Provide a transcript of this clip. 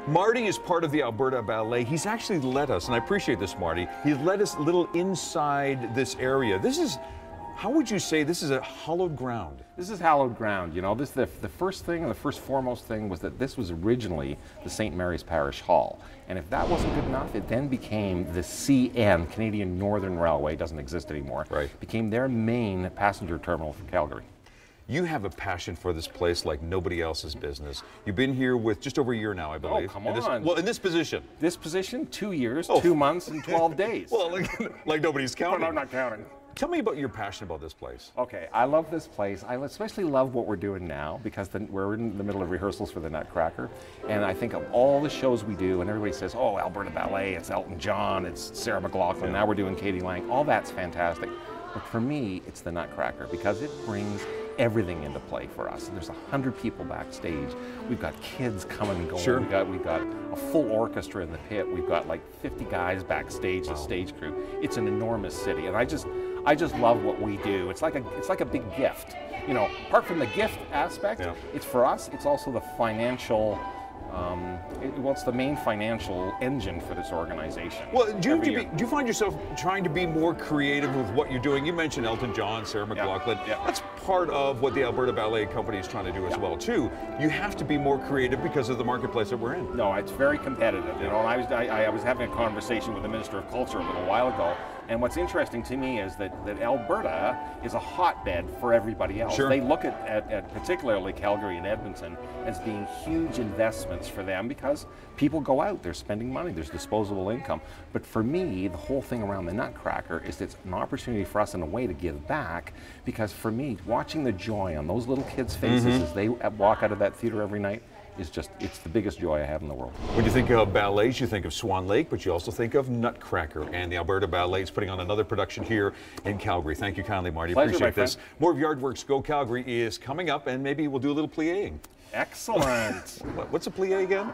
Marty is part of the Alberta Ballet. He's actually led us, and I appreciate this, Marty. He's led us a little inside this area. This is, how would you say, this is a hallowed ground? This is hallowed ground. You know, the first thing, the first foremost thing was that this was originally the St. Mary's Parish Hall. And if that wasn't good enough, it then became the CN, Canadian Northern Railway, doesn't exist anymore. Right. Became their main passenger terminal for Calgary. You have a passion for this place like nobody else's business. You've been here with just over a year now, I believe. Oh, come on. Well, in this position. This position, 2 years, 2 months, and 12 days. Well, like nobody's counting. No, I'm not counting. Tell me about your passion about this place. Okay, I love this place. I especially love what we're doing now because we're in the middle of rehearsals for the Nutcracker. And I think of all the shows we do, and everybody says, oh, Alberta Ballet, it's Elton John, it's Sarah McLachlan, now we're doing Katie Lang. All that's fantastic. But for me, it's the Nutcracker because it brings everything into play for us. There's 100 people backstage. We've got kids coming and going. Sure. We've got a full orchestra in the pit. We've got like 50 guys backstage, the stage crew. It's an enormous city, and I just love what we do. It's like a big gift. You know, apart from the gift aspect, it's for us. It's also the financial. It's the main financial engine for this organization. Well, do you find yourself trying to be more creative with what you're doing? You mentioned Elton John, Sarah McLachlan. Yeah. That's part of what the Alberta Ballet Company is trying to do as well, too. You have to be more creative because of the marketplace that we're in. No, it's very competitive. You know, and I was having a conversation with the Minister of Culture a little while ago, and what's interesting to me is that Alberta is a hotbed for everybody else. Sure. They look at particularly Calgary and Edmonton as being huge investments for them because people go out, they're spending money, there's disposable income. But for me, the whole thing around the Nutcracker is it's an opportunity for us in a way to give back, because for me, watching the joy on those little kids' faces as they walk out of that theater every night is just, it's the biggest joy I have in the world. When you think of ballets, you think of Swan Lake, but you also think of Nutcracker, and the Alberta Ballet is putting on another production here in Calgary. Thank you kindly, Marty. Pleasure, appreciate this. friend. More of Yardworks Go Calgary is coming up, and maybe we'll do a little plieing. Excellent. What's a plie again?